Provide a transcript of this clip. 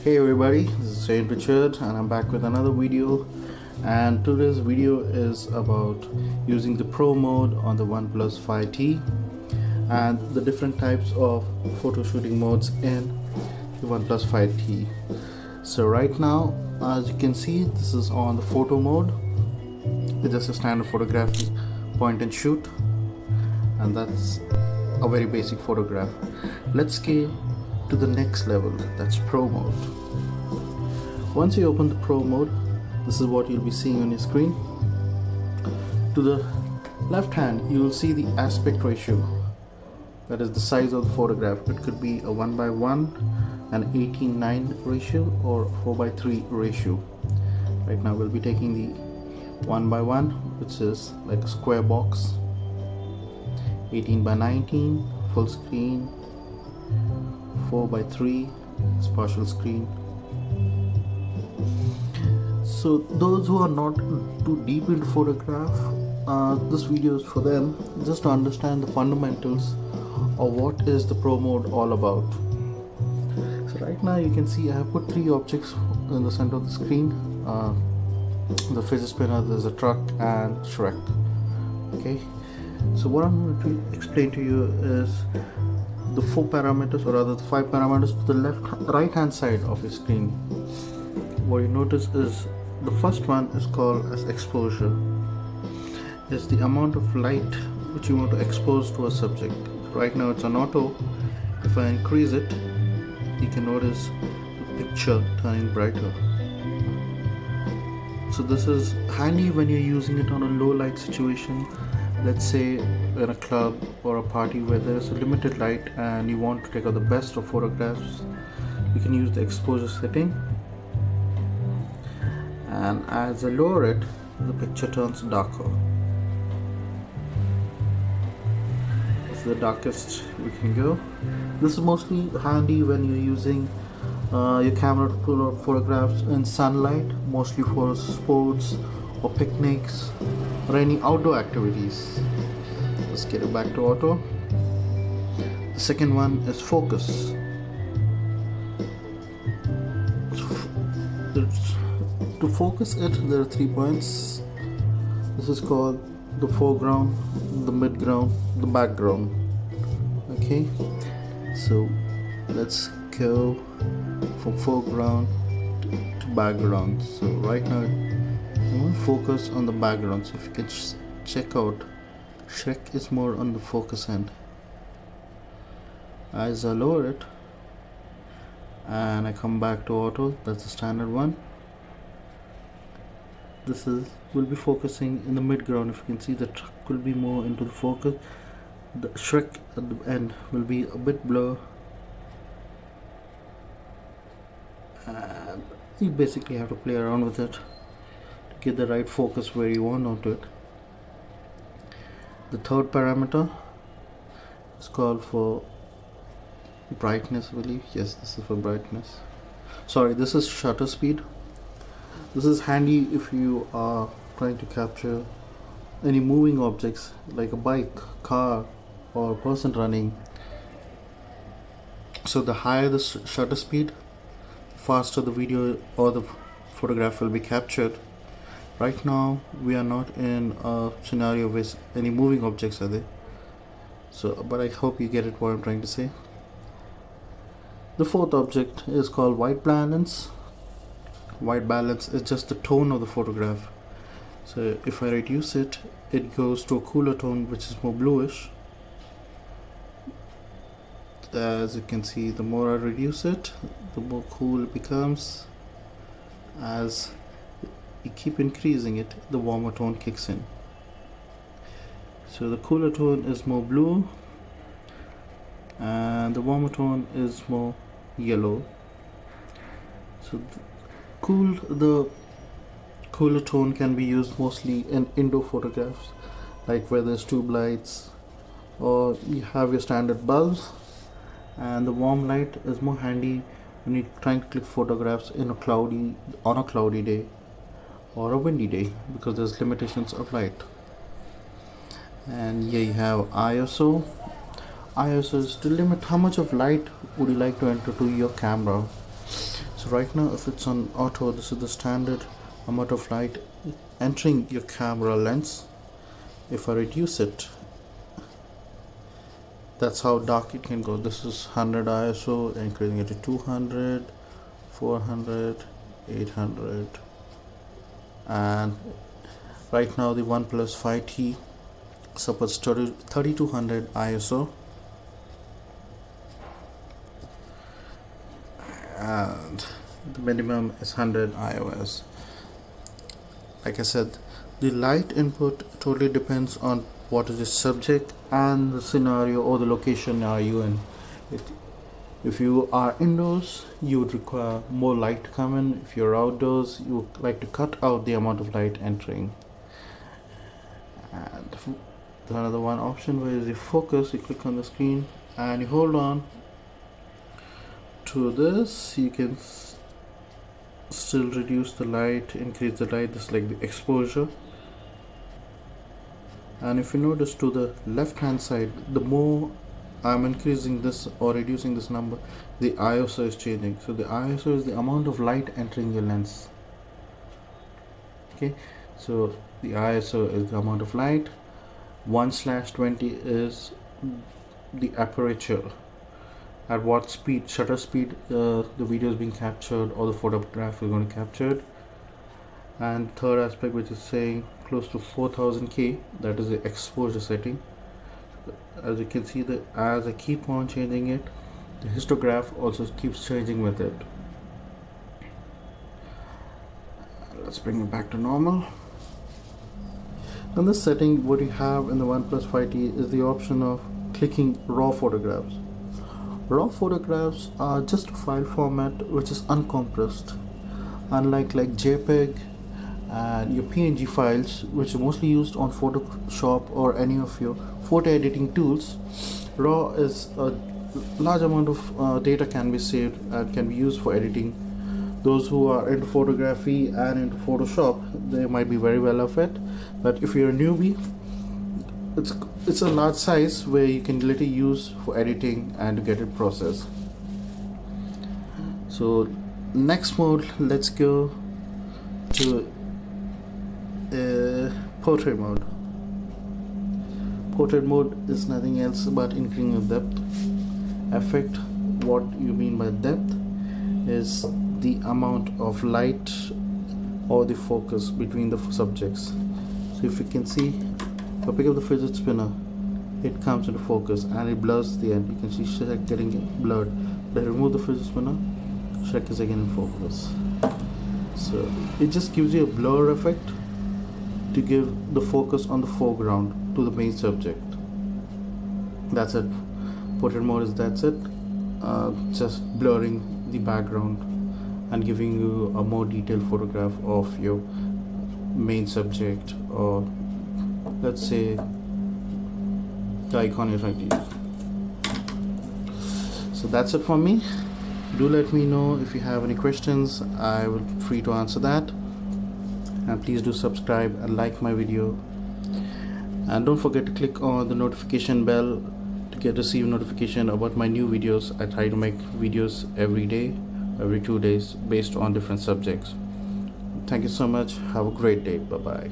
Hey everybody, this is Saint Richard and I'm back with another video, and today's video is about using the Pro mode on the Oneplus 5T and the different types of photo shooting modes in the Oneplus 5T. So right now, as you can see, this is on the photo mode. It's just a standard photography point and shoot, and that's a very basic photograph. Let's get to the next level, that's Pro mode. Once you open the Pro mode, this is what you'll be seeing on your screen. To the left hand, you will see the aspect ratio, that is the size of the photograph. It could be a 1:1, an 18:9 ratio, or 4:3 ratio. Right now we'll be taking the 1:1, which is like a square box. 18:19 full screen, 4:3 is partial screen. So those who are not too deep into photograph, this video is for them, just to understand the fundamentals of what is the Pro mode all about. So right now you can see I have put three objects in the center of the screen. The fidget spinner, there's a truck, and Shrek. Okay, so what I'm going to explain to you is the 4 parameters, or rather the 5 parameters to the right hand side of your screen. What you notice is the first one is called as exposure. It's the amount of light which you want to expose to a subject. Right now it's on auto. If I increase it, you can notice the picture turning brighter. So this is handy when you're using it on a low light situation. Let's say in a club or a party where there's a limited light and you want to take out the best of photographs, you can use the exposure setting, and as I lower it, the picture turns darker. It's the darkest we can go. This is mostly handy when you're using your camera to pull out photographs in sunlight, mostly for sports or picnics or any outdoor activities. Let's get it back to auto. The second one is focus. To focus it, there are 3 points. This is called the foreground, the midground, the background. Okay, so let's go from foreground to background. So right now I'm going to focus on the background. So if you can check out, Shrek is more on the focus end. As I lower it and I come back to auto, that's the standard one. This will be focusing in the midground. If you can see, the truck will be more into the focus. The Shrek at the end will be a bit blur, and you basically have to play around with it to get the right focus where you want onto it. The third parameter is called for brightness, I believe. Yes, this is for brightness. Sorry, this is shutter speed. This is handy if you are trying to capture any moving objects like a bike, car, or a person running. So the higher the shutter speed, the faster the video or the photograph will be captured. Right now we are not in a scenario with any moving objects are there, so but I hope you get it what I'm trying to say. The fourth object is called white balance. White balance is just the tone of the photograph. So if I reduce it, it goes to a cooler tone which is more bluish. As you can see, the more I reduce it, the more cool it becomes. As you keep increasing it, the warmer tone kicks in. So the cooler tone is more blue and the warmer tone is more yellow. So the cooler tone can be used mostly in indoor photographs, like where there's tube lights or you have your standard bulbs, and the warm light is more handy when you're trying to click photographs on a cloudy day or a windy day, because there's limitations of light. And here you have ISO. ISO is to limit how much of light would you like to enter to your camera. So right now, if it's on auto, this is the standard amount of light entering your camera lens. If I reduce it, that's how dark it can go. This is 100 ISO, increasing it to 200, 400, 800, and right now the OnePlus 5T supports 3200 ISO, and the minimum is 100 iOS. Like I said, the light input totally depends on what is the subject and the scenario or the location are you in. If you are indoors, you would require more light to come in. If you're outdoors, you would like to cut out the amount of light entering. And another one option where is the focus. You click on the screen and you hold on to this. You can still reduce the light, increase the light. This is like the exposure. And if you notice to the left hand side, the more I'm increasing this or reducing this number, the ISO is changing. So the ISO is the amount of light entering your lens. Okay, so the ISO is the amount of light. 1/20 is the aperture, at what speed, shutter speed the video is being captured or the photograph is going to be captured. And third aspect, which is saying close to 4000K, that is the exposure setting. As you can see, that as I keep on changing it, the histograph also keeps changing with it. Let's bring it back to normal. In this setting, what you have in the OnePlus 5T is the option of clicking raw photographs. Raw photographs are just a file format which is uncompressed, unlike JPEG and your PNG files, which are mostly used on Photoshop or any of your photo editing tools. RAW is a large amount of data can be saved and can be used for editing. Those who are into photography and into Photoshop, they might be very well of it, but if you're a newbie, it's a large size where you can literally use for editing and to get it processed. So next mode, let's go to portrait mode. Portrait mode is nothing else but increasing the depth effect. What you mean by depth is the amount of light or the focus between the subjects. So if you can see, if I pick up the fidget spinner, it comes into focus and it blurs the end. You can see Shrek getting blurred. But I remove the fidget spinner, Shrek is again in focus. So it just gives you a blur effect to give the focus on the foreground to the main subject. That's it. Portrait mode is that's it. Just blurring the background and giving you a more detailed photograph of your main subject, or let's say the icon you're trying to use. So that's it for me. Do let me know if you have any questions. I will be free to answer that. And please do subscribe and like my video, and don't forget to click on the notification bell to receive notification about my new videos. I try to make videos every day, every 2 days, based on different subjects. Thank you so much. Have a great day. Bye bye.